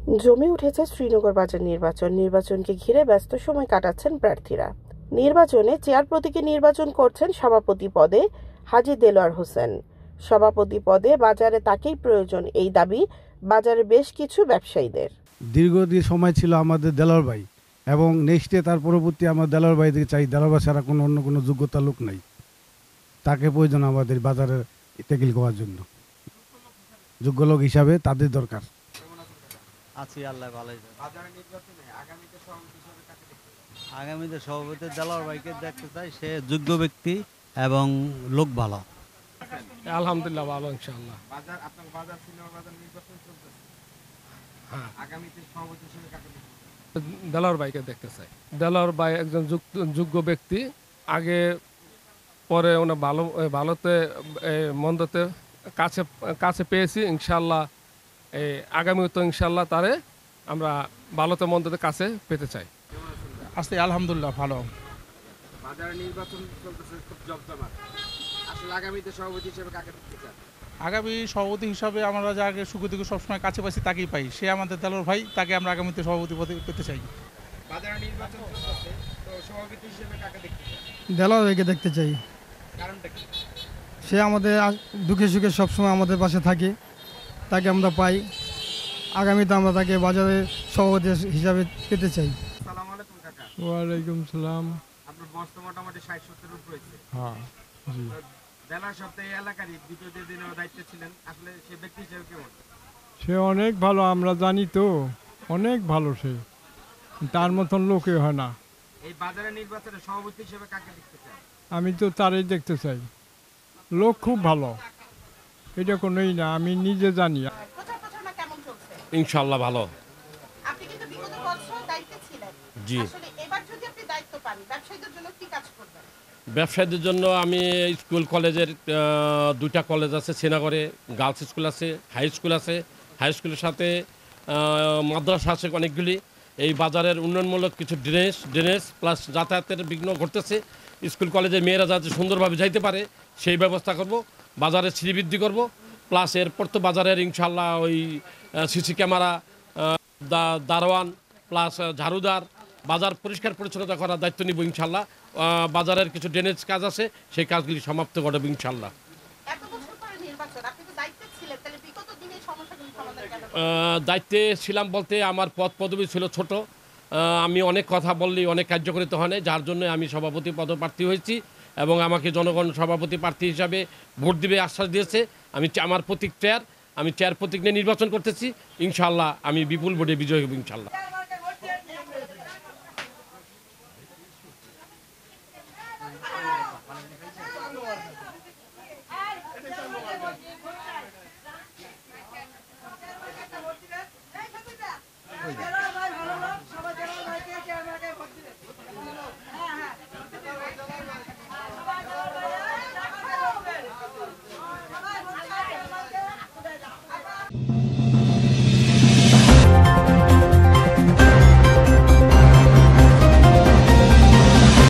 জমে উঠেছে শ্রীনগর বাজার নির্বাচনকে ঘিরে ব্যস্ত সময় কাটাচ্ছেন প্রার্থীরা। নির্বাচনে চেয়ার প্রতীকে নির্বাচন করছেন সভাপতি পদে হাজী দেলোয়ার হোসেন। সভাপতি পদে বাজারে তাকেই প্রয়োজন, এই দাবি বাজারের বেশ কিছু ব্যবসায়ীদের। দীর্ঘদিন সময় ছিল আমাদের দেলোয়ার ভাই, এবং নেক্সটে তার পরবর্তী আমার দেলোয়ার ভাইকে চাই। দেলোয়ার ভাই ছাড়া অন্য কোনো যোগ্যতা লোক নাই, তাকে প্রয়োজন আমাদের বাজারে টেকিল করার জন্য। যোগ্য লোক হিসাবে তাদের দরকার। আছি, আল্লাহ ভালোই। আগামীতে সভাপতি দেলোয়ার ভাইকে দেখতে চাই, সে যোগ্য ব্যক্তি এবং লোক ভালো। আলহামদুলিল্লাহ ভালো, ইনশাআল্লাহ। দেলোয়ার ভাইকে দেখতে চাই। দেলোয়ার ভাই একজন যোগ্য ব্যক্তি, আগে পরে ওনার ভালোতে মন্দতে কাছে পেয়েছি। ইনশাআল্লাহ আগামীতে ইনশাআল্লাহ তারে আমরা ভালোতে মন্দতে কাছে পেতে চাই। আছি আলহামদুলিল্লাহ ভালো। বাজারে নির্বাচন চলতেছে খুব জমজমাট। আসলে আগামীতে সভাপতি হিসেবে কাকে দেখতে চান? আগামী সভাপতি হিসাবে আমরা যাকে সুখদিকে সবসময় কাছে পাইছি তাকেই পাই, সে আমাদের দেলোয়ার ভাই, তাকে আমরা আগামীতে সভাপতি পদে পেতে চাই। বাজারে নির্বাচন চলতেছে, তো সভাপতি হিসেবে কাকে দেখতে চান? দেলোয়ার ভাইকে দেখতে চাই। কারণটা কি? সে আমাদের দুঃখে সুখে সবসময় আমাদের পাশে থাকে, তাকে আমরা পাই। আগামীতে আমরা তাকে বাজারে সভাপতি হিসাবে পেতে চাই। আসসালামু আলাইকুম কাকা। ওয়ালাইকুম সালাম। আপনার বয়স তো মোটামুটি 60-70 উপর হয়েছে। হ্যাঁ, জি। দেলোয়ার সপ্তাহে এলাকারই দ্বিতীয় দিনেও দায়িত্বে ছিলেন, আসলে সে ব্যক্তি হিসেবে কেমন? সে অনেক ভালো, আমরা জানি তো, অনেক ভালো। সে তার মতন লোকে হয় না। এই বাজারে নির্বাচনে সভাপতি হিসেবে কাকে দেখতে চান? আমি তো তারই দেখতে চাই। লোক খুব ভালো, এটা কোনোই না, আমি নিজে জানি। ইনশাআল্লাহ ভালো। আপনি কিন্তু বিগত বছর দায়িত্বে ছিলেন। জি। আসলে এবার যদি আপনি দায়িত্ব পান, ব্যবসায়ীদের জন্য কি কাজ করবেন? ব্যবসায়ীদের জন্য আমি স্কুল কলেজের দুইটা কলেজ আছে, শ্রীনগরে গার্লস স্কুল আছে, হাই স্কুল আছে। হাই স্কুলের সাথে মাদ্রাসা আছে অনেকগুলি। এই বাজারের উন্নয়নমূলক কিছু ড্রেনেজ প্লাস যাতায়াতের বিঘ্ন ঘটতেছে। স্কুল কলেজের মেয়েরা যাতে সুন্দরভাবে যাইতে পারে সেই ব্যবস্থা করব। বাজারের শ্রীবৃদ্ধি করব, প্লাস এরপর তো বাজারের ইনশাল্লাহ ওই সিসি ক্যামেরা, দারোয়ান প্লাস ঝাড়ুদার, বাজার পরিষ্কার পরিচ্ছন্নতা করার দায়িত্ব নিব ইনশাল্লাহ। বাজারের কিছু ড্রেনেজ কাজ আছে, সেই কাজগুলি সমাপ্ত করবে ইনশাল্লাহ। দায়িত্বে ছিলাম বলতে আমার পদ পদবি ছিল ছোট, আমি অনেক কথা বললেই অনেক কার্যকরিত হয় না, যার জন্য আমি সভাপতি পদপ্রার্থী হয়েছি এবং আমাকে জনগণ সভাপতি প্রার্থী হিসাবে ভোট দিবে আশ্বাস দিয়েছে। আমার প্রতীক চেয়ার, আমি চেয়ার প্রতীক নিয়ে নির্বাচন করতেছি। ইনশাল্লাহ আমি বিপুল ভোটে বিজয়ী হব ইনশাল্লাহ। ওই